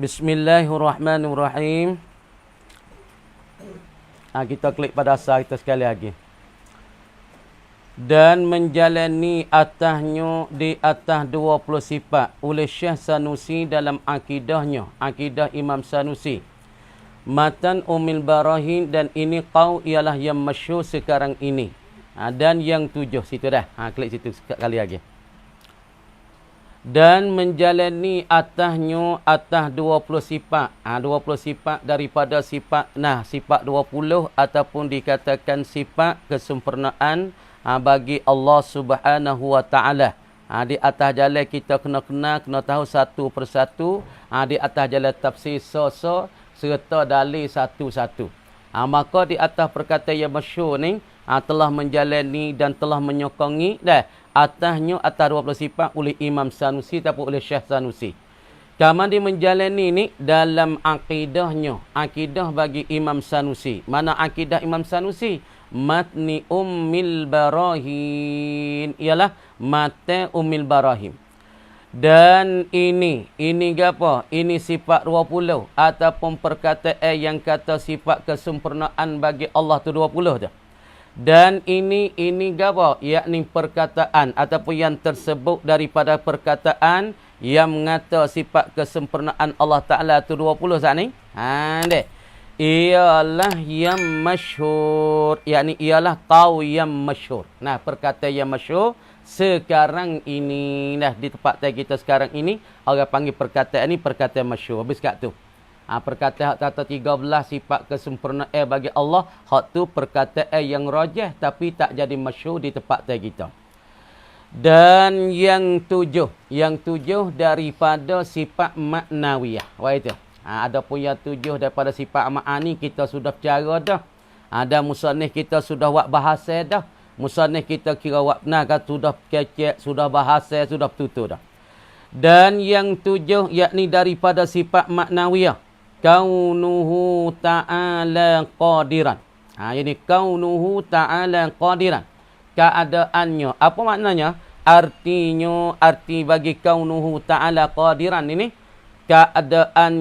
Bismillahirrahmanirrahim. Kita klik pada asal kita sekali lagi. Dan menjalani atasnya di atas 20 sifat oleh Syekh Sanusi dalam akidahnya, akidah Imam Sanusi. Matan Ummul Barahin, dan ini qaul ialah yang masyhur sekarang ini. Dan yang 7 situ dah. Klik situ sekali lagi. Dan menjalani atasnya atas 20 sifat. 20 sifat daripada sifat, sifat 20 ataupun dikatakan sifat kesempurnaan bagi Allah Subhanahu wa taala. Di atas jalan kita kena tahu satu persatu. Di atas jalan tafsir serta dalil satu-satu. Maka di atas perkataan yang masyhur ni telah menjalani dan telah menyokongi atasnya atas 20 sifat oleh Imam Sanusi ataupun oleh Syekh Sanusi. Kaman dia menjalani ni dalam akidahnya, akidah bagi Imam Sanusi. Mana akidah Imam Sanusi? Matni Ummul Barahin, ialah mata Ummul Barahin. Dan ini apa? Ini sifat 20 ataupun perkataan yang kata sifat kesempurnaan bagi Allah tu 20 dah. Dan ini apa? Yakni perkataan ataupun yang tersebut daripada perkataan yang mengata sifat kesempurnaan Allah Ta'ala tu 20 saat ni. Ialah yang masyhur, yakni ialah qaul yang masyhur. Perkataan yang masyhur sekarang ini di tempat kita sekarang ini orang panggil perkataan ni perkataan masyhur. Habis kat tu. Perkataan kata 13 sifat kesempurnaan bagi Allah, hak tu perkataan yang rajih tapi tak jadi masyhur di tempat kita. Dan yang tujuh daripada sifat maknawiyah. Wah itu. Ada pun yang 7 daripada sifat ma'ani kita sudah bicara dah. Ada musannif kita sudah buat bahasa dah. Musannif kita kira buat benar kan, sudah kecek, sudah bahasa, sudah betul dah. Dan yang 7 yakni daripada sifat maknawiyah. Kaunuhu ta'ala qadiran. Ini kaunuhu ta'ala qadiran. Keadaannya. Apa maknanya? Arti bagi kaunuhu ta'ala qadiran ini. Keadaan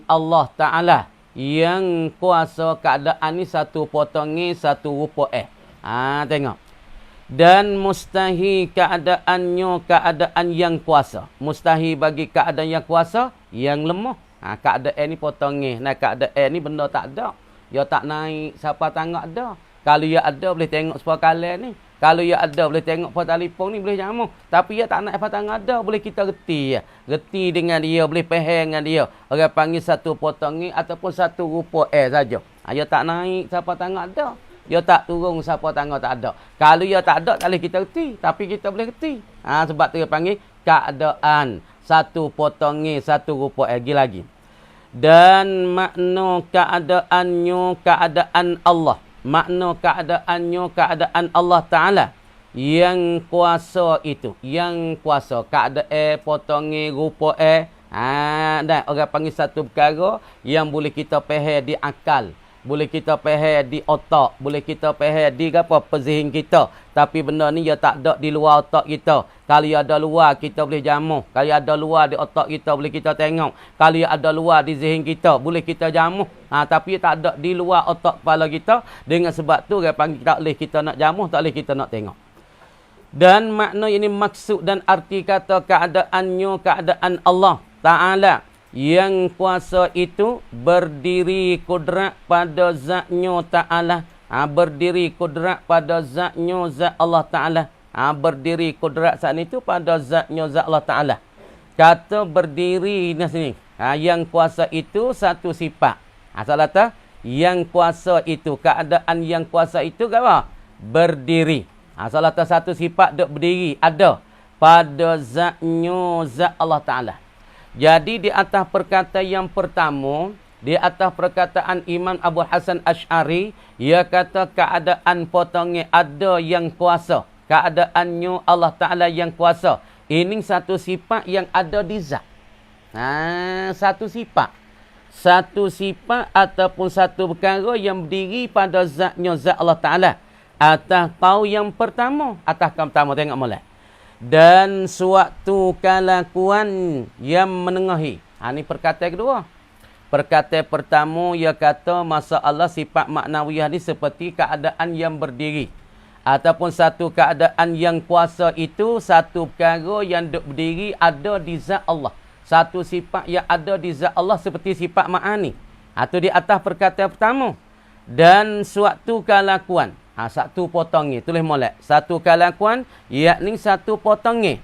Allah Ta'ala yang kuasa. Keadaan ni satu potongnya satu rupa tengok. Dan mustahil keadaan yang kuasa. Mustahil bagi keadaan yang kuasa yang lemah. Keadaan ni potongnya. Keadaan ni benda tak ada. Dia tak naik siapa tangga ada. Kalau dia ada boleh tengok sepuluh kali ni. Kalau ia ada boleh tengok pada telefon ni boleh jamu. Tapi ia tak nak patang ada boleh kita reti ya. Reti dengan dia, boleh faham dengan dia. Orang panggil satu potong ni ataupun satu rupa saja. Ia tak naik siapa tangga ada. Ia tak turun siapa tangga tak ada. Kalau ia tak ada tak boleh kita reti, tapi kita boleh reti. Sebab tu dia panggil keadaan. Satu potong ni satu rupa lagi. Dan makna keadaannya keadaan Allah. Makna keadaannya keadaan Allah Ta'ala yang kuasa itu. Yang kuasa. Keadaan potongnya rupa dan orang panggil satu perkara yang boleh kita faham di akal. Boleh kita faham di otak. Boleh kita faham di pezihin kita. Tapi benda ni dia tak ada di luar otak kita. Kalau ada luar kita boleh jamuh. Kalau ada luar di otak kita boleh kita tengok. Kalau ada luar di zihin kita boleh kita jamuh. Tapi tak ada di luar otak kepala kita. Dengan sebab tu dia panggil tak boleh kita nak jamuh, tak boleh kita nak tengok. Dan makna ini maksud dan arti kata keadaannya keadaan Allah Ta'ala yang kuasa itu berdiri kudrat pada zatnya Ta'ala. Berdiri kudrat pada zatnya zat Allah Ta'ala. Berdiri kudrat saat itu pada zatnya zat Allah Ta'ala. Kata berdiri di sini. Yang kuasa itu satu sifat. Salah tak? Yang kuasa itu. Keadaan yang kuasa itu apa? Berdiri. Salah tak satu sifat duk berdiri. Ada. Pada zatnya zat Allah Ta'ala. Jadi di atas perkataan yang pertama, di atas perkataan Imam Abu Hasan Asy'ari, ia kata keadaan potongnya ada yang kuasa. Keadaannya Allah Ta'ala yang kuasa. Ini satu sifat yang ada di zat. Satu sifat. Satu sifat ataupun satu perkara yang berdiri pada zatnya zat Allah Ta'ala. Atas kau yang pertama. Atas kau pertama, tengok mulai. Dan suatu kelakuan yang menengahi. Ini perkataan kedua. Perkataan pertama, ia kata masalah sifat maknawiyah ni seperti keadaan yang berdiri. Ataupun satu keadaan yang kuasa itu, satu perkara yang duk berdiri ada di zat Allah. Satu sifat yang ada di zat Allah seperti sifat ma'ani. Itu di atas perkataan pertama. Dan suatu kelakuan. Satu potongnya. Tulis molek. Satu kelakuan, yakni satu potongnya.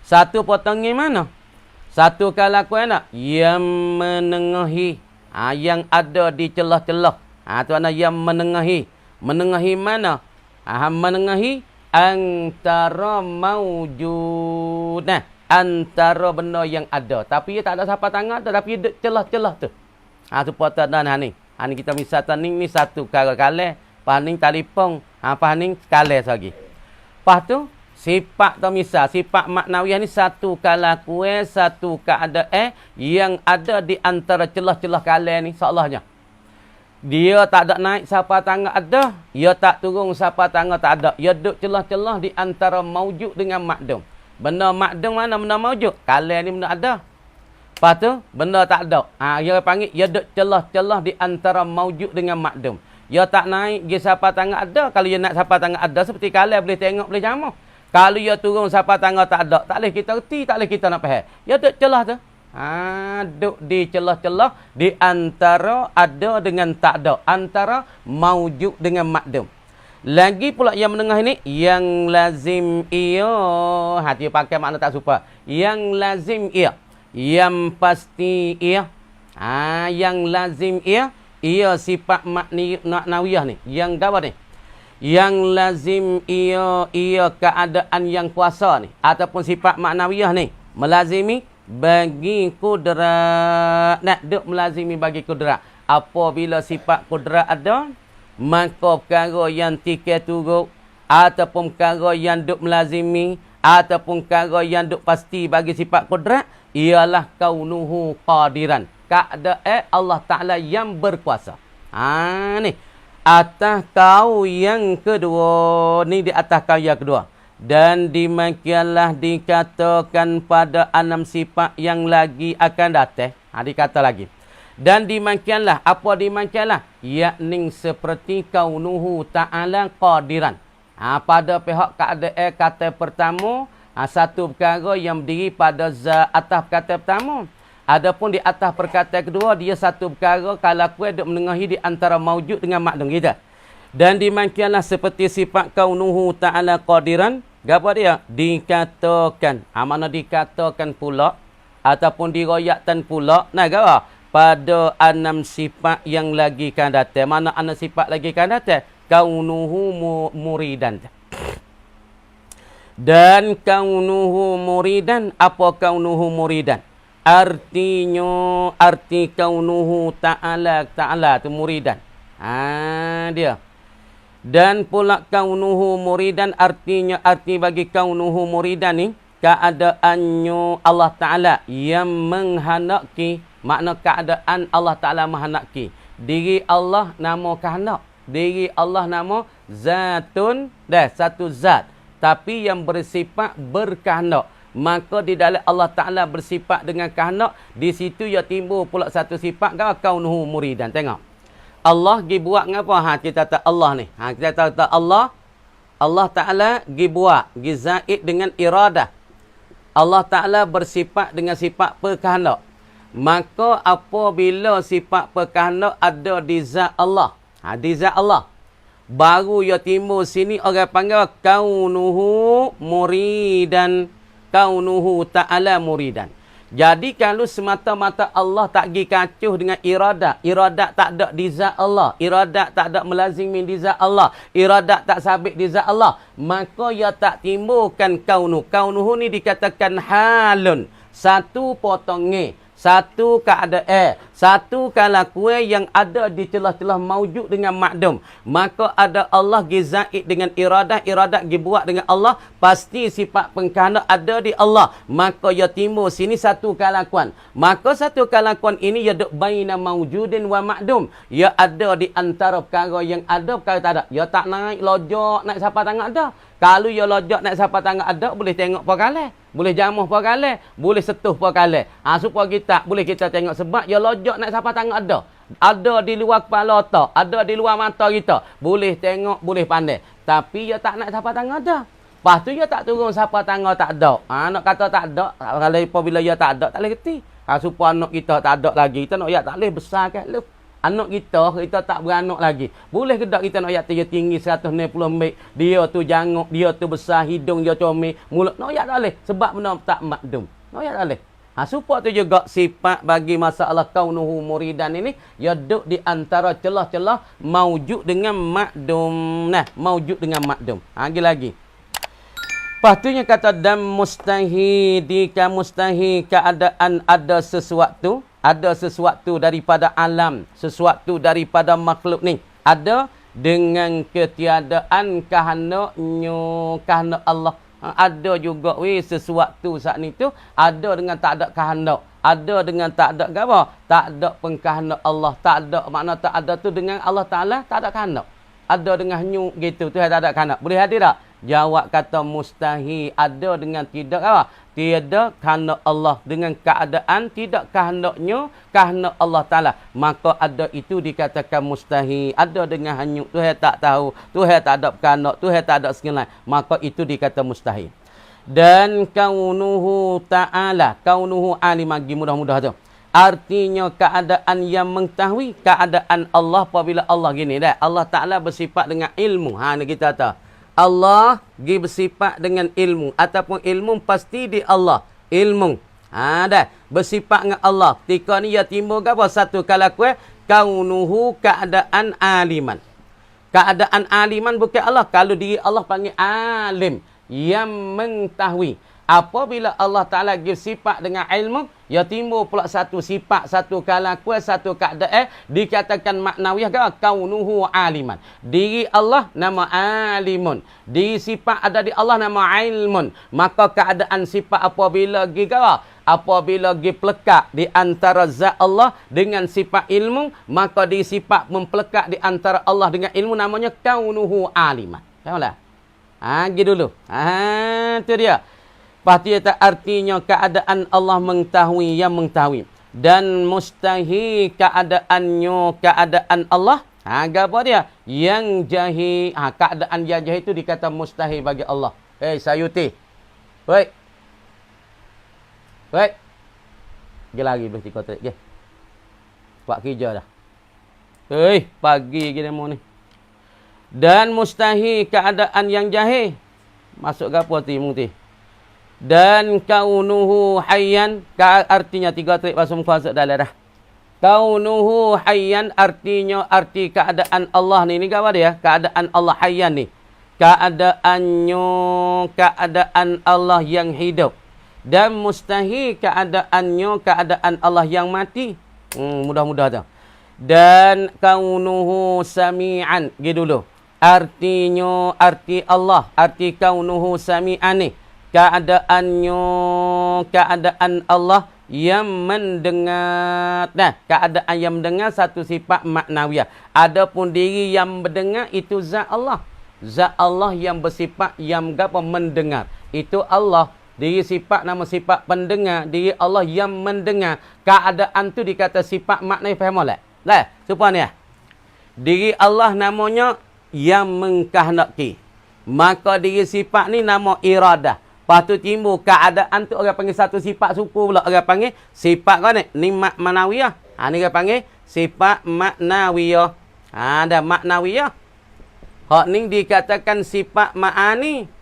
Satu potongnya mana? Satu kelakuan nak? Yang menengahi. Yang ada di celah-celah. Itu ada yang menengahi. Menengahi mana? Menengahi antara maujud. Antara benda yang ada. Tapi ia tak ada siapa tangan, tetapi dia celah-celah tu. Tu potong ni. Ni kita misalkan ni satu kala-kala. Lepas ni telefon. Lepas ni sekali lagi. Lepas tu, sifat tu misal. Sifat maknawiyah ni satu kelakuan, satu keadaan yang ada di antara celah-celah kala ni. Seolahnya. Dia tak ada naik siapa tangan ada. Dia tak turun siapa tangan tak ada. Dia duduk celah-celah di antara maujud dengan makdum. Benda makdum mana benda maujud? Kala ni benda ada. Lepas tu, benda tak ada. Dia panggil, dia duduk celah-celah di antara maujud dengan makdum. Dia tak naik, dia siapa tangan ada. Kalau dia nak siapa tangan ada, seperti kala boleh tengok, boleh jamah. Kalau dia turun siapa tangan tak ada, tak boleh kita reti, tak boleh kita nak faham. Dia duduk celah tu. Duduk di celah-celah di antara ada dengan tak ada. Antara maujud dengan makdum. Lagi pula yang menengah ini, yang lazim ia. Dia pakai makna tak suka. Yang lazim ia. Yang pasti ia. Yang lazim ia. Ia sifat maknawiyah ni. Yang gawat ni. Yang lazim ia keadaan yang kuasa ni. Ataupun sifat maknawiyah ni. Melazimi bagi kudrat. Nak duk melazimi bagi kudrat. Apabila sifat kudrat ada, maka perkara yang tiga turut, ataupun perkara yang duk melazimi, ataupun perkara yang duk pasti bagi sifat kudrat, ialah kaunuhu qadiran. Keadaan Allah Ta'ala yang berkuasa. Ni. Atas kau yang kedua. Ni di atas kau yang kedua. Dan demikianlah dikatakan pada 6 sifat yang lagi akan datang. Dikata lagi. Dan demikianlah. Apa demikianlah? Yakni seperti kaunuhu ta'ala qadiran. Pada pihak keadaan kata pertama, satu perkara yang berdiri pada atas kata pertama. Adapun di atas perkataan kedua, dia satu perkara kalau kuat duk menengahi di antara maujud dengan makdum kita. Dan demikianlah seperti sifat kaunuhu ta'ala qadiran. Apa dia? Dikatakan. Mana dikatakan pula ataupun diroyakkan pula. Nah, apa? Pada 6 sifat yang lagi kan datang. Mana 6 sifat lagi kan datang? Kaunuhu muridan. Dan kaunuhu muridan. Apa kaunuhu muridan? Artinya, arti kaunuhu ta'ala tu muridan. Dia. Dan pula kaunuhu muridan artinya, arti bagi kaunuhu muridan ni, keadaannya Allah Ta'ala yang menghendaki. Makna keadaan Allah Ta'ala menghendaki. Diri Allah nama kehendak. Diri Allah nama zatun. Satu zat. Tapi yang bersifat berkehendak. Maka di dalam Allah Ta'ala bersifat dengan kehendak, di situ ia timbul pula satu sifat kaunuhu muridan. Tengok. Allah pergi buat ngapa? Kita kata Allah ni. Kita kata Allah Ta'ala pergi buat. Pergi zaid dengan iradah. Allah Ta'ala bersifat dengan sifat berkehendak. Maka apabila sifat berkehendak ada di zat Allah. Di zat Allah. Baru ia timbul sini orang panggil kaunuhu muridan. Kaunuhu ta'ala muridan. Jadi kalau semata-mata Allah tak pergi kacuh dengan iradat. Iradat tak ada di zat Allah. Iradat tak ada melazimi di zat Allah. Iradat tak sabit di zat Allah. Maka ia tak timbulkan kaunuh. Kaunuhu ni dikatakan halun. Satu potongnya. Satu keadaan. Satu kelakuan yang ada di celah-celah maujud dengan makdum. Maka ada Allah gizaid dengan iradah. Iradah dibuat dengan Allah. Pasti sifat pengkehendak ada di Allah. Maka ia timbul sini satu kelakuan. Maka satu kelakuan ini ia duk baina maujudin wa makdum. Ia ada di antara perkara yang ada, perkara tak ada. Ia tak naik lojak, naik siapa tangan ada. Kalau ia lojak, naik siapa tangan ada, boleh tengok perkara. boleh jamuh apa kali, boleh setuh apa kali. Supaya kita boleh kita tengok sebab ya lojak nak siapa tangan ada. Ada di luar kepala otak, ada di luar mata kita. Boleh tengok, boleh pandai. Tapi ya tak nak siapa tangan ada. Lepas tu ya tak turun siapa tangan tak ada. Nak kata tak ada, kalau apabila ya tak ada, tak boleh kerti. Supaya anak kita tak ada lagi, kita nak ya tak boleh besar kan lu. Anak kita tak beranak lagi. Boleh ke tak kita nak ayat dia tinggi 190 meter. Dia tu janguk, dia tu besar, hidung dia comel, mulut. Nak ayat tak boleh. Sebab benda tak makdum. Nak ayat tak boleh. Supaya tu juga sifat bagi masalah kaunuhu muridan ini, ya duduk di antara celah-celah maujud dengan makdum. Nah, maujud dengan makdum. Lagi-lagi. Lepas kata dan mustahil, jika mustahil keadaan ada sesuatu daripada alam, sesuatu daripada makhluk ni ada dengan ketiadaan kahana Allah. Ada juga sesuatu saat ni tu ada dengan tak ada kahana, ada dengan tak ada apa, tak ada pengkahana Allah, tak ada makna tak ada tu dengan Allah Taala tak ada kahana, ada dengan nyu gitu tu tak ada kahana. Boleh hadir tak? Jawab kata mustahil ada dengan tidak apa? Tiada kerana Allah, dengan keadaan tidak kehendaknya kerana Allah Taala. Maka ada itu dikatakan mustahil. Ada dengan hanyut Tuhan tak tahu, Tuhan tak ada kehendak, Tuhan tak ada segala. Maka itu dikata mustahil. Dan kaunuhu ta'ala, kaunuhu alim lagi mudah-mudah tu. Artinya keadaan yang mengetahui keadaan Allah apabila Allah gini dah. Allah Taala bersifat dengan ilmu. Ni kita tahu. Allah bersifat dengan ilmu ataupun ilmu pasti di Allah. Ilmu. Dah bersifat dengan Allah. Ketika ni ya timbul apa? Satu kalakuan kaunuhu keadaan aliman. Keadaan aliman bukan Allah. Kalau diri Allah panggil alim yang mengetahui. Apabila Allah Ta'ala give sifat dengan ilmu, ya timbul pula satu sifat, satu kalakuan, satu keadaan dikatakan maknawiyah ke kaunuhu aliman. Diri Allah nama alimun. Diri sifat ada di Allah nama ilmun. Maka keadaan sifat apabila pelekat di antara zat Allah dengan sifat ilmu, maka di sifat mempelekat di antara Allah dengan ilmu namanya kaunuhu aliman. Fahamlah? Gitu dulu. Itu dia. Pasti artinya keadaan Allah mengetahui yang mengetahui. Dan mustahil keadaan Allah. Apa dia? Yang jahil. Keadaan yang jahil itu dikata mustahil bagi Allah. Sayuti. Baik. Pergi lagi boleh tikot. Pergi. Buat kerja dah. Pagi gini mau ni. Dan mustahil keadaan yang jahil. Masuk ke apa ti mungti? Dan kaunuhu hayyan, artinya 3 trik bahasa muka dalam dah. Kaunuhu hayyan artinya arti keadaan Allah ni apa dia? Keadaan Allah hayyan ni. Keadaan Allah yang hidup. Dan mustahil keadaan Allah yang mati. Mudah-mudah tu. Dan kaunuhu sami'an. Gitu dulu. Artinya arti Allah, arti kaunuhu sami'an ni. Keadaan Allah yang mendengar. Keadaan yang mendengar satu sifat maknawiyah. Adapun diri yang mendengar itu zat Allah. Zat Allah yang bersifat yang mendengar. Itu Allah. Diri sifat nama sifat pendengar. Diri Allah yang mendengar. Keadaan tu dikata sifat maknawiyah. Faham tak? Supaya ni. Diri Allah namanya yang mengkehendaki. Maka diri sifat ni nama iradah. Lepas tu timbul keadaan tu orang panggil satu sifat suku pula. Orang panggil sifat kau ni. Ni maknawiyah. Ni orang panggil sifat maknawiyah. Ada maknawiyah. Hak ni dikatakan sifat ma'ani.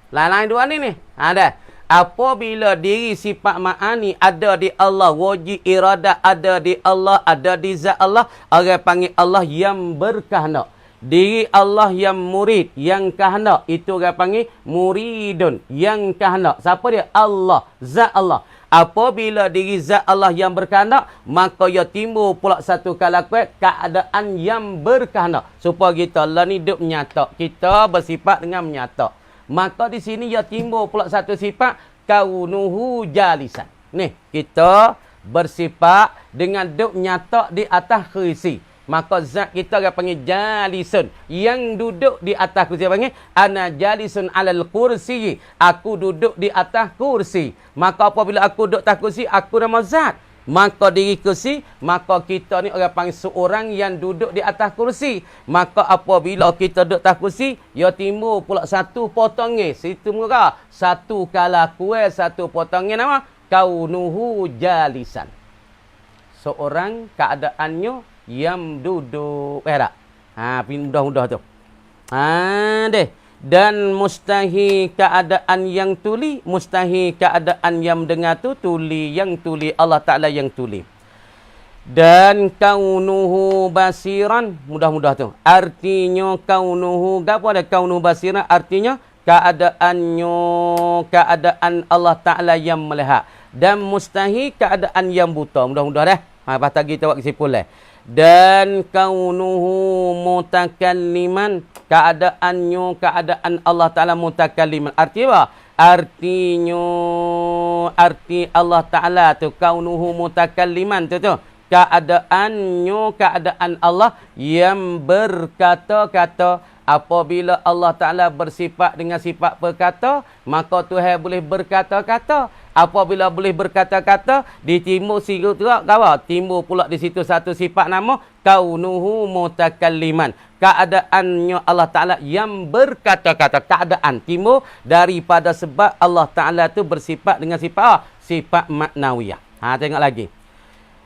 Lain-lain dua ni. Ada. Apabila diri sifat ma'ani ada di Allah. Wajib iradah ada di Allah. Ada di zat Allah. Orang panggil Allah yang berkehendak. Diri Allah yang murid, yang kehendak. Itu orang panggil muridun, yang kehendak. Siapa dia? Allah, zat Allah. Apabila diri zat Allah yang berkehendak, maka ia timbul pula satu kalakuan keadaan yang berkehendak. Supaya kita lah ni hidup menyata. Kita bersifat dengan menyata. Maka di sini ia timbul pula satu sifat kaunuhu jalisan. Ni, kita bersifat dengan hidup nyata di atas kursi. Maka zat kita orang panggil jalisun. Yang duduk di atas kursi panggil ana jalisun alal kursi. Aku duduk di atas kursi. Maka apabila aku duduk atas kursi, aku nama zat. Maka diri kursi, maka kita ni orang panggil seorang yang duduk di atas kursi. Maka apabila kita duduk atas kursi, ya timbul pula satu potongnya. Situ muka. Satu kala kuih, satu potongnya nama kaunuhu jalisan. Seorang keadaannya yang duduk. Tak? Mudah-mudah tu. Deh. Dan mustahil keadaan yang tuli. Mustahil keadaan yang dengar tu tuli. Yang tuli. Allah Ta'ala yang tuli. Dan kaunuhu basiran. Mudah-mudah tu. Artinya kaunuhu. Apa ada kaunuhu basiran? Artinya keadaannya. Keadaan Allah Ta'ala yang melihat. Dan mustahil keadaan yang buta. Mudah-mudah dah. Lepas kita buat kesimpulan. Dan kaunuhu mutakalliman, keadaannya keadaan Allah Ta'ala mutakalliman. Arti apa? Artinya, arti Allah Ta'ala tu kaunuhu mutakalliman tu. Keadaannya keadaan Allah yang berkata-kata. Apabila Allah Ta'ala bersifat dengan sifat berkata, maka Tuhan boleh berkata-kata. Apabila boleh berkata-kata, ditimbul siru tu apa? Timbul pula di situ satu sifat nama kaunuhu mutakalliman. Keadaannya Allah Ta'ala yang berkata-kata. Keadaan timbul daripada sebab Allah Ta'ala tu bersifat dengan sifat sifat maknawiyah. Tengok lagi.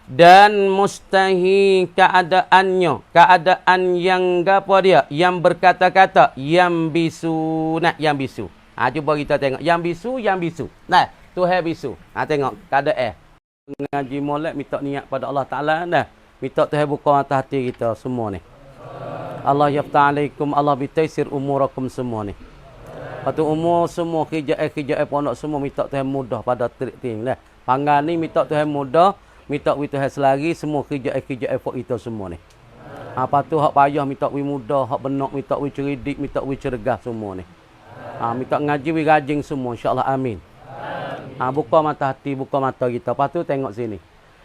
Dan mustahil keadaannya, keadaan yang apa dia? Yang berkata-kata, yang bisu. Yang bisu. Cuba kita tengok. Yang bisu. Tuhan bisu. Tengok. Keadaan. Ngaji molek, minta niat pada Allah Ta'ala. Minta Tuhan buka mata hati kita semua ni. Allah yafta'alaikum, Allah bitaisir umurakum semua ni. Lepas umur semua, kerjaan pondok semua, minta Tuhan mudah pada trik-trik. Panggal ni minta Tuhan mudah. Minta we Tuhan selari semua kerja effort kita semua ni. Apa tu hak payah minta we mudah, hak benak minta we cerdik, minta we cergas semua ni. Minta ngaji we rajin semua insya-Allah amin. Buka mata hati, buka mata kita. Lepas tu tengok sini.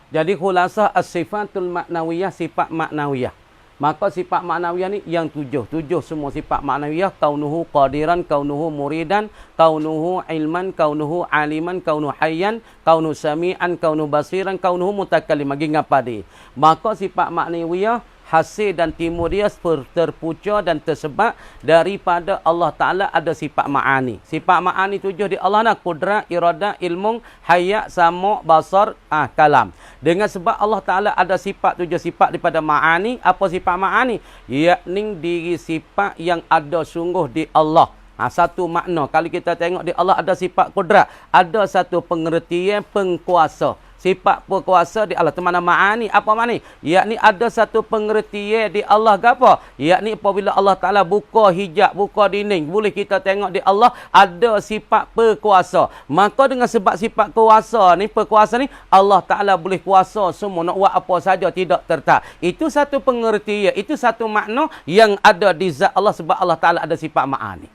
Jadi khulasah as-sifatul maknawiyah, sifat maknawiyah. Maka sifat maknawiyah ni yang tujuh. Tujuh semua sifat maknawiyah. Kaunuhu qadiran, kaunuhu muridan, kaunuhu ilman, kaunuhu aliman, kaunuhu hayyan, kaunuhu sami'an, kaunuhu basiran, kaunuhu mutakallim. Lagi ngapa dia? Maka sifat maknawiyah hasil dan timur dia terpucuk dan tersebab daripada Allah Ta'ala ada sifat ma'ani. Sifat ma'ani tujuh di Allah nak kudrat, iradah, ilmu, hayat, sama, basar, kalam. Dengan sebab Allah Ta'ala ada sifat tujuh sifat daripada ma'ani. Apa sifat ma'ani? Yakni diri sifat yang ada sungguh di Allah. Satu makna. Kalau kita tengok di Allah ada sifat kudrat. Ada satu pengertian pengkuasa. Sifat berkuasa di Allah. Temana ma'ani. Apa ma'ani? Yakni ada satu pengertian di Allah. Apa? Yakni apabila Allah Ta'ala buka hijab, buka dinding. Boleh kita tengok di Allah ada sifat berkuasa. Maka dengan sebab sifat kuasa ni, perkuasa ni, Allah Ta'ala boleh kuasa semua. Nak buat apa saja tidak tertak. Itu satu pengertian. Itu satu makna yang ada di zat Allah sebab Allah Ta'ala ada sifat ma'ani.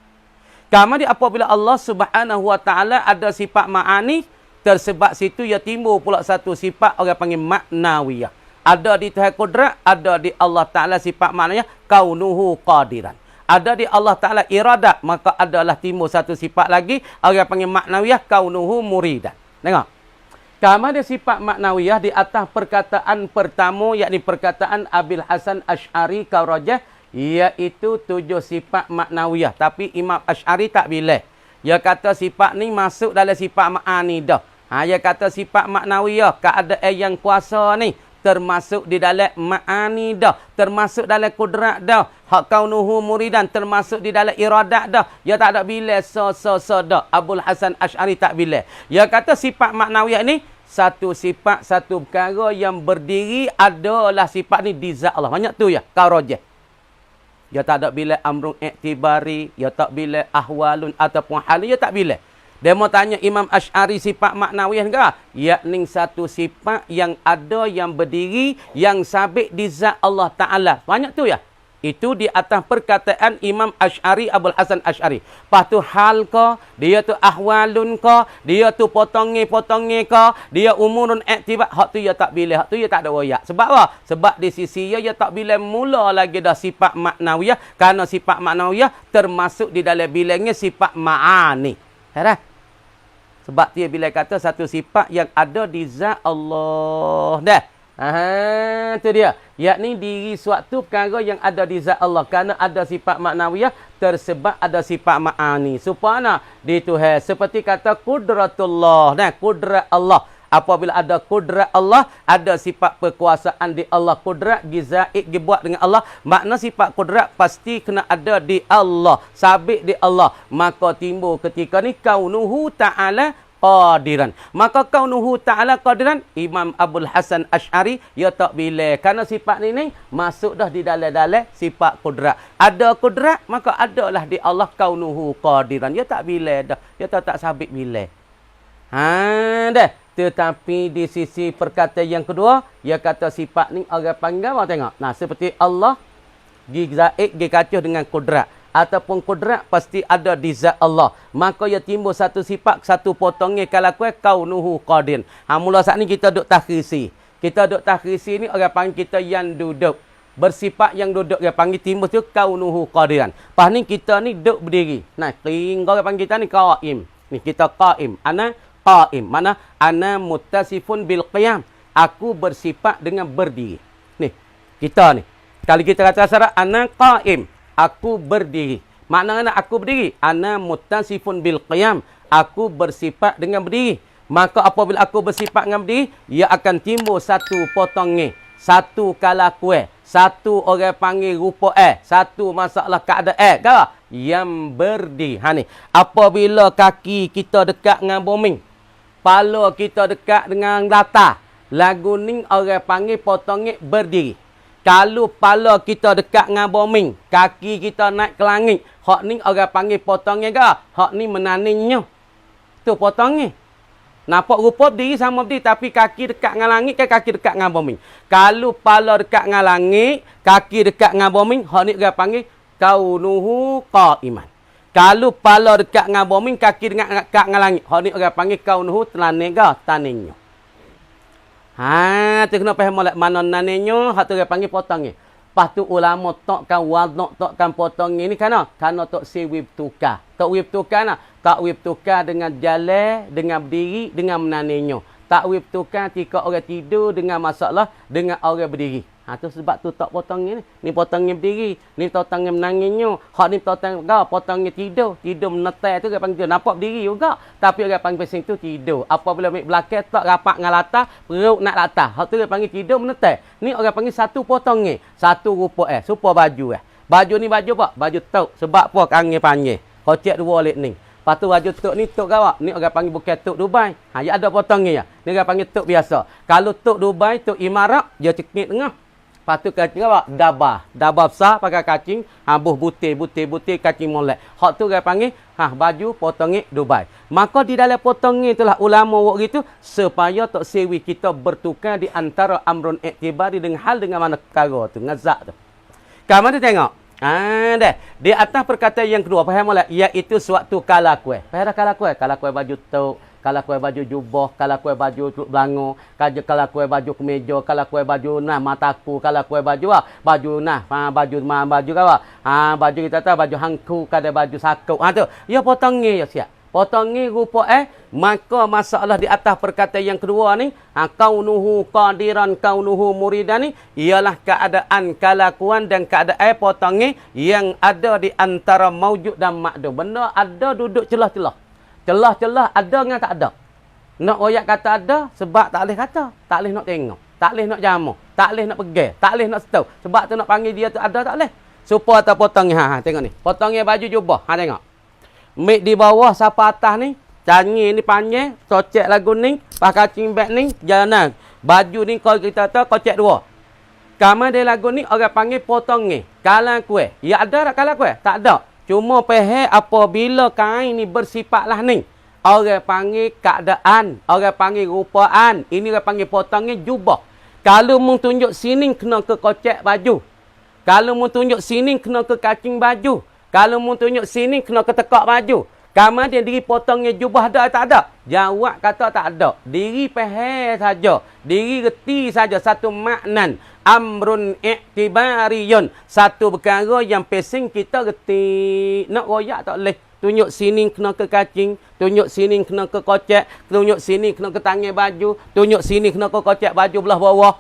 Kemudian apabila Allah Subhanahu Wa Ta'ala ada sifat ma'ani, tersebab situ ya timbul pula satu sifat orang panggil maknawiyah. Ada di Tuhan kudrat, ada di Allah Ta'ala sifat maknanya kaunuhu qadiran. Ada di Allah Ta'ala iradat, maka adalah timbul satu sifat lagi orang panggil maknawiyah kaunuhu muridan. Tengok. Kama ada sifat maknawiyah di atas perkataan pertama, yakni perkataan Abil Hasan Asy'ari Kaurajah, iaitu tujuh sifat maknawiyah. Tapi Imam Asy'ari tak bilih. Dia kata sifat ni masuk dalam sifat ma'ani dah. Dia kata sifat maknawiyah, keadaan yang kuasa ni termasuk di dalam ma'ani dah. Termasuk dalam kudrat dah. Hak kaunuhu muridan termasuk di dalam iradat dah. Dia tak ada bila dah. Abul Hasan Asy'ari tak bila. Dia kata sifat maknawiyah ni satu sifat, satu perkara yang berdiri adalah sifat ni di zat Allah. Banyak tu ya, Kaurajah. Dia tak ada bila amrun iktibari, dia tak bila ahwalun ataupun hal, dia tak bila. Dia mau tanya Imam Asy'ari sifat maknawiyah ke? Yakni satu sifat yang ada, yang berdiri, yang sabit di zat Allah Ta'ala. Banyak tu ya. Itu di atas perkataan Imam Asy'ari, Abul Hasan Asy'ari. Lepas tu hal ke, dia tu ahwalun ke, dia tu potongi-potongi ke, dia umurun iktibar, hak tu dia tak boleh, hak tu dia tak ada royak. Sebab apa? Sebab di sisi dia tak boleh mula lagi dah sifat maknawiyah, kerana sifat maknawiyah termasuk di dalam bilangnya sifat ma'ani. Heran? Sebab dia bila kata satu sifat yang ada di zat Allah. Dah. Tu dia. Yakni diri suatu perkara yang ada di zat Allah. Kerana ada sifat maknawiyah, tersebab ada sifat ma'ani. Supaya di Tuhan. Seperti kata kudratullah. Nah, kudrat Allah. Apabila ada kudrat Allah, ada sifat perkuasaan di Allah. Kudrat gizaid dibuat dengan Allah. Makna sifat kudrat pasti kena ada di Allah. Sabit di Allah. Maka timbul ketika ni kaunuhu ta'ala qadiran. Maka kaunuhu ta'ala qadiran, Imam Abul Hasan Asy'ari dia tak bila. Kerana sifat ni masuk dah di dalam-dalam sifat kudrat. Ada kudrat, maka adalah di Allah kaunuhu qadiran. Dia tak bila dah. Dia tak sabit bila. Dah. Tetapi di sisi perkataan yang kedua, dia kata sifat ni orang panggil apa tengok. Nah, seperti Allah gizaid dikacuh dengan kudrat. Ataupun kudrat pasti ada di zat Allah. Maka ia timbul satu sifat, satu potongnya kalakuan kaunuhu qadir. Mula saat ni kita duduk takhrisi. Kita duduk takhrisi ni orang panggil kita yang duduk. Bersifat yang duduk dia panggil timbul tu kaunuhu qadiran. Lepas ni kita ni duduk berdiri. Nah, orang panggil kita ni qaim. Ni kita qaim. Ana qaim. Mana? Ana muttasifun bil qiyam. Aku bersifat dengan berdiri. Ni, kita ni. Kalau kita kata syarat ana qaim. Aku berdiri. Maknanya aku berdiri. Ana muttasifun bil qiyam. Aku bersifat dengan berdiri. Maka apabila aku bersifat dengan berdiri, ia akan timbul satu potongnya. Satu kalakuan. Satu orang panggil rupa satu masalah keadaan. Kau yang berdiri. Ni. Apabila kaki kita dekat dengan bumi. Kepala kita dekat dengan latar. Lagu ni orang panggil potongnya berdiri. Kalau kepala kita dekat dengan bumi, kaki kita naik ke langit, hak ni orang panggil potongnya ke? Hak ni menaninnya. Tu potongnya. Nampak rupa berdiri sama berdiri, tapi kaki dekat dengan langit ke kaki dekat dengan bumi. Kalau kepala dekat dengan langit, kaki dekat dengan bumi, hak ni orang panggil kaunuhu qaiman. Kalau kepala dekat dengan bumi, kaki dekat dengan langit, hak ni orang panggil kaunuhu telaning ke taninnya. Tu kena faham mana naninyo, hak tu dia panggil potongnya. Lepas tu ulama takkan wadnak, takkan potongnya ni kerana tok si wib tukar. Tok wib tukar nah, tak wib tukar dengan jalan, dengan berdiri, dengan menaninyo. Tak wib tukar ketika orang tidur dengan masalah, dengan orang berdiri. Tu sebab tu tak potongnya ni. Ni potongnya berdiri, ni potongnya menanginnya. Hak ni potongnya tidur. Tidur menetai tu dia panggil nampak berdiri juga. Tapi orang panggil pasal tu tidur. Apabila ambil belakang tak rapat dengan latar, perut nak latar. Hak tu dia panggil tidur menetai. Ni orang panggil satu potongnya. Satu rupa Supa baju Baju ni baju apa? Baju tok. Sebab apa angin panggil. Kocek dua lik ni. Lepas tu baju tok ni tok gawak. Ni orang panggil bukan tok Dubai. Ya ada potongnya ya. Ni orang panggil tok biasa. Kalau tok Dubai, tok Imarat, dia cekik tengah. Lepas tu kacing apa? Dabah. Dabah besar pakai kacing. Buh butir kacing molek. Hak tu dia panggil baju potongnya Dubai. Maka di dalam potongnya itulah ulama buat gitu supaya tak sewi kita bertukar di antara amrun iktibari dengan hal dengan mana perkara tu. Ngazak tu. Kamu tu tengok. Dah. Di atas perkataan yang kedua. Faham tak? Iaitu suatu kalakuan. Faham kalakuan? Kalakuan baju tok. Kalau kue baju jubah, kalau kue baju belango, kalau kue baju kemeja, kalau kue baju mataku, kalau kue baju baju apa? Baju kita tahu baju hangku, kada baju sakau. Tu. Ya potongnya ya siap. Potongnya rupa maka masalah di atas perkataan yang kedua ni, kaunuhu qadiran, kaunuhu muridan ni ialah keadaan kelakuan dan keadaan potongnya yang ada di antara maujud dan makdum. Benda ada duduk celah-celah. Celah-celah ada dengan tak ada. Nak royak kata ada sebab tak boleh kata. Tak boleh nak tengok. Tak boleh nak jamu. Tak boleh nak pegang. Tak boleh nak setau. Sebab tu nak panggil dia tu ada tak boleh. Supaya tak potongnya. Tengok ni. Potongnya baju jubah. Tengok. Mik di bawah siapa atas ni. Canggih ni panjang. Tocek lagu ni. Pakai kacing beg ni. Jalan. Baju ni kalau kita tahu kocek dua. Kamar dia lagu ni orang panggil potongnya. Kalang kue. Ya ada tak kalang kue? Tak ada. Cuma pehek apabila kain ni bersifatlah ni. Orang panggil keadaan. Orang panggil rupaan. Ini orang panggil potongnya jubah. Kalau mung tunjuk sini kena ke kocek baju. Kalau mu tunjuk sini, kena ke kacing baju. Kalau mu tunjuk sini, kena ke tekak baju. Kemudian diri potongnya jubah ada tak ada? Jawab kata tak ada. Diri peheh saja. Diri reti saja satu maknan. Amrun i'tibariyun. Satu perkara yang pesing kita reti. Nak royak tak boleh. Tunjuk sini kena ke kacing. Tunjuk sini kena ke kocek. Tunjuk sini kena ke tangan baju. Tunjuk sini kena ke kocek baju belah bawah.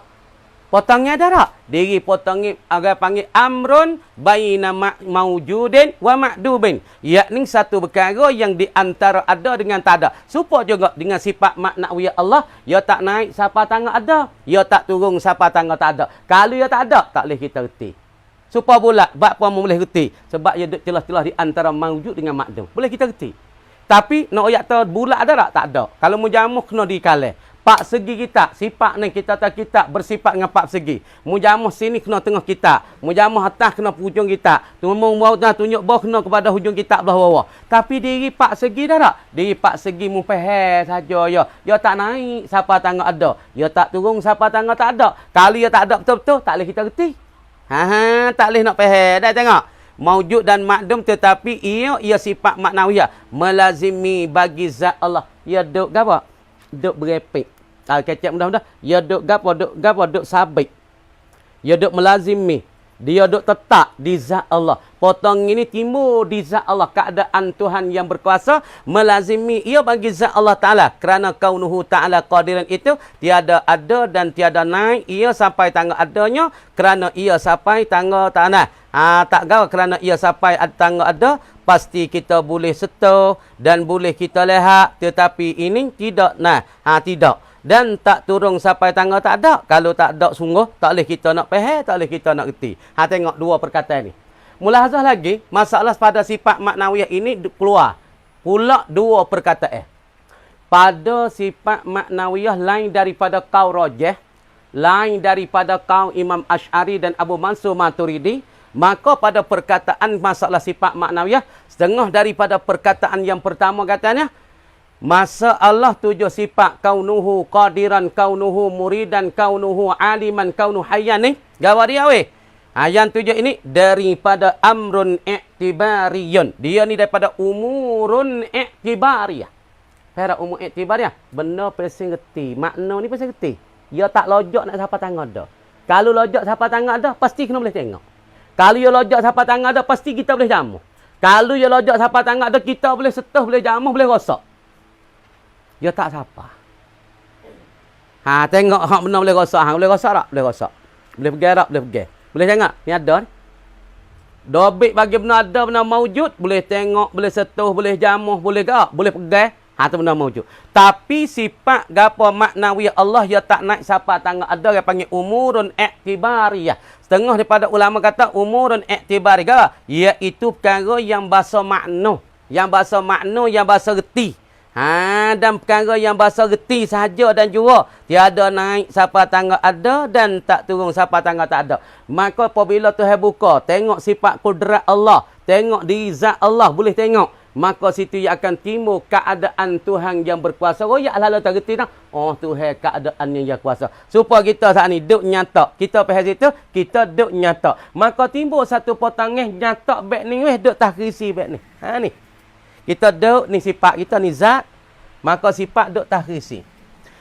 Potongnya ada tak? Diri potongnya agak panggil amrun baina maujudin wa ma'dubin. Yakni satu perkara yang di antara ada dengan tak ada. Supaya juga dengan sifat maknawi Allah, ya tak naik siapa tangan ada, ya tak turun siapa tangan tak ada. Kalau ya tak ada, tak boleh kita reti. Supaya bulat, bab pun boleh reti. Sebab ia duduk celah-celah di antara maujud dengan ma'dum. Boleh kita reti. Tapi nak ayat tahu bulat ada tak? Tak ada. Kalau mujamuh kena dikalih. Pak segi kita, sifat ni kita tak kita bersifat dengan pak segi. Mujamuh sini kena tengah kita. Mujamuh atas kena hujung kita. Tumung bawah tunjuk bawah kena kepada hujung kita belah bawah. Tapi diri pak segi dah tak? Diri pak segi mupeh saja ya. Ya tak naik siapa tangan ada. Ya tak turun siapa tangan tak ada. Kalau ya tak ada betul-betul tak boleh kita reti. Tak boleh nak peh. Dah tengok. Maujud dan makdum tetapi ia sifat maknawiyah. Melazimi bagi zat Allah. Ya duk apa? Duk berepek. Kecap mudah-mudah. Ya duk gapo, duk sabit. Ya duk melazimi. Dia duk tetap di zat Allah. Potong ini timbul di zat Allah. Keadaan Tuhan yang berkuasa melazimi ia bagi zat Allah Ta'ala. Kerana kaunuhu Ta'ala qadiran itu tiada ada dan tiada naik. Ia sampai tangga adanya. Kerana ia sampai tangga tanah. Tak gaul kerana ia sampai tangga ada. Pasti kita boleh setor dan boleh kita lihat. Tetapi ini tidak. Tidak. Dan tak turun sampai tangga tak ada. Kalau tak ada sungguh, tak boleh kita nak faham, tak boleh kita nak reti. Tengok dua perkataan ni. Mulahazah lagi, masalah pada sifat maknawiyah ini keluar. Pula dua perkataan. Pada sifat maknawiyah lain daripada kau Rajah, lain daripada kau Imam Asy'ari dan Abu Mansur Maturidi, maka pada perkataan masalah sifat maknawiyah, setengah daripada perkataan yang pertama katanya, masa Allah tujuh sifat kaunuhu qadiran, kaunuhu muridan, kaunuhu aliman, kaunuhu hayyan ni. Gawar dia weh. Yang tujuh ini daripada amrun i'tibariyun. Dia ni daripada umurun i'tibariyah. Faham umur i'tibariyah? Benda pesing reti. Makna ni pesing reti. Dia tak lojak nak siapa tangan dah. Kalau lojak siapa tangan dah, pasti kena boleh tengok. Kalau dia lojak siapa tangan dah, pasti kita boleh jamu. Kalau dia lojak siapa tangan dah, kita boleh setah, boleh jamu, boleh rosak. Dia tak siapa. Tengok hak benar boleh rosak. Boleh rosak tak? Boleh rosak. Boleh pergi tak? Boleh pergi. Boleh tengok? Ni ada ni. Dobik bagi benar ada, benar maujud. Boleh tengok, boleh setuh, boleh jamuh, boleh tak? Boleh pergi. Itu benar maujud. Tapi sifat gapo maknawi Allah dia tak naik siapa tangan ada yang panggil umurun i'tibariyah. Setengah daripada ulama kata umurun i'tibariyah iaitu perkara yang bahasa makna. Yang bahasa makna, yang bahasa reti. Dan perkara yang bahasa reti sahaja dan juga tiada naik siapa tangga ada dan tak turun siapa tangga tak ada. Maka apabila Tuhan buka, tengok sifat kudrat Allah, tengok diri zat Allah, boleh tengok. Maka situ yang akan timbul keadaan Tuhan yang berkuasa. Royak lalu tak reti dah. Oh Tuhan keadaan yang kuasa. Supaya kita saat ni duk nyata. Kita pergi situ, kita duk nyata. Maka timbul satu potongan nyata beg ni weh duk tahrisi beg ni. Ni. Kita duk ni sifat kita ni zat, maka sifat duk tahrisi.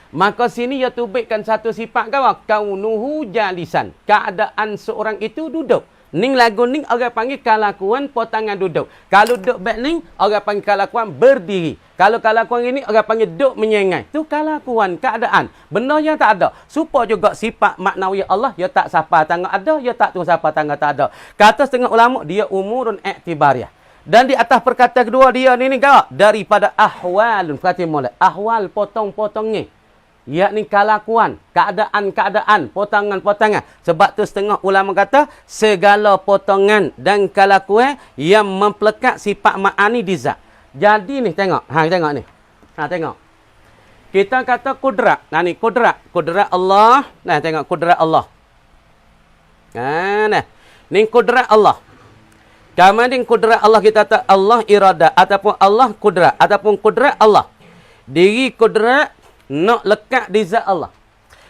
Maka sini ia tubikkan satu sifat kaunuhu jalisan. Keadaan seorang itu duduk. Ning lagu ning orang panggil kelakuan potangan duduk. Kalau duduk back ning orang panggil kelakuan berdiri. Kalau kelakuan ini orang panggil duduk menyengai. Tu kelakuan keadaan. Benda yang tak ada. Supaya juga sifat maknawi Allah ya tak siapa tangan ada, ya tak tu siapa tangan tak ada. Kata setengah ulama dia umurun i'tibariyah. Dan di atas perkataan kedua dia ni gawak daripada ahwalun. Perhati mulai. Ahwal potong-potongnya. Yakni kelakuan, keadaan-keadaan, potongan-potongan. Sebab tu setengah ulama kata segala potongan dan kelakuan yang mempelekat sifat ma'ani di zat. Jadi ni tengok. Tengok ni. Tengok. Kita kata kudrat. Ni kudrat. Kudrat Allah. Tengok kudrat Allah. Ni kudrat Allah. Kemudian kudrat Allah kita kata Allah irada ataupun Allah kudrat ataupun kudrat Allah. Diri kudrat nak lekat di zat Allah.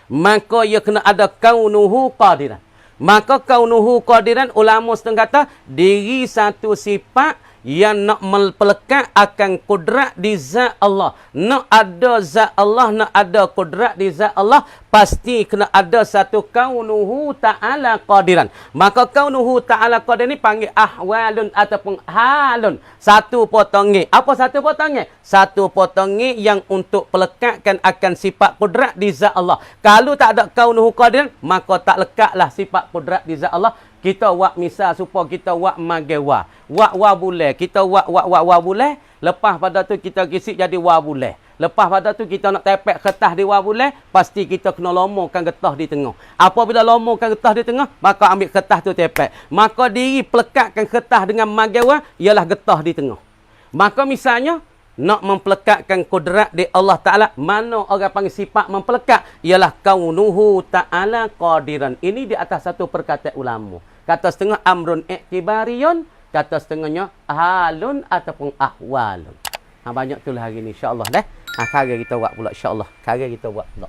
Maka ia kena ada kaunuhu qadiran. Maka kaunuhu qadiran, ulama setengah kata diri satu sifat yang nak melekat akan kudrat di zat Allah. Nak ada zat Allah, nak ada kudrat di zat Allah, pasti kena ada satu kaunuhu ta'ala qadiran. Maka kaunuhu ta'ala qadiran ni panggil ahwalun ataupun halun. Satu potongnya. Apa satu potongnya? Satu potongnya yang untuk pelekatkan akan sifat kudrat di zat Allah. Kalau tak ada kaunuhu qadiran, maka tak lekatlah sifat kudrat di zat Allah. Kita wak misal supaya kita wak magewa. Wak boleh. Kita wak boleh. Lepas pada tu kita kisik jadi wak boleh. Lepas pada tu kita nak tepek kertas di wak boleh. Pasti kita kena lomokan getah di tengah. Apabila lomokan getah di tengah, maka ambil kertas tu tepek. Maka diri pelekatkan kertas dengan magewa, ialah getah di tengah. Maka misalnya, nak mempelekatkan kudrat di Allah Ta'ala. Mana orang panggil sifat mempelekat? Ialah kaunuhu ta'ala qadiran. Ini di atas satu perkataan ulama. Kata setengah amrun iktibariyun. Kata setengahnya halun ataupun ahwalun. Banyak tulah hari ni insyaAllah. Karya kita buat pula insyaAllah. Karya kita buat pula.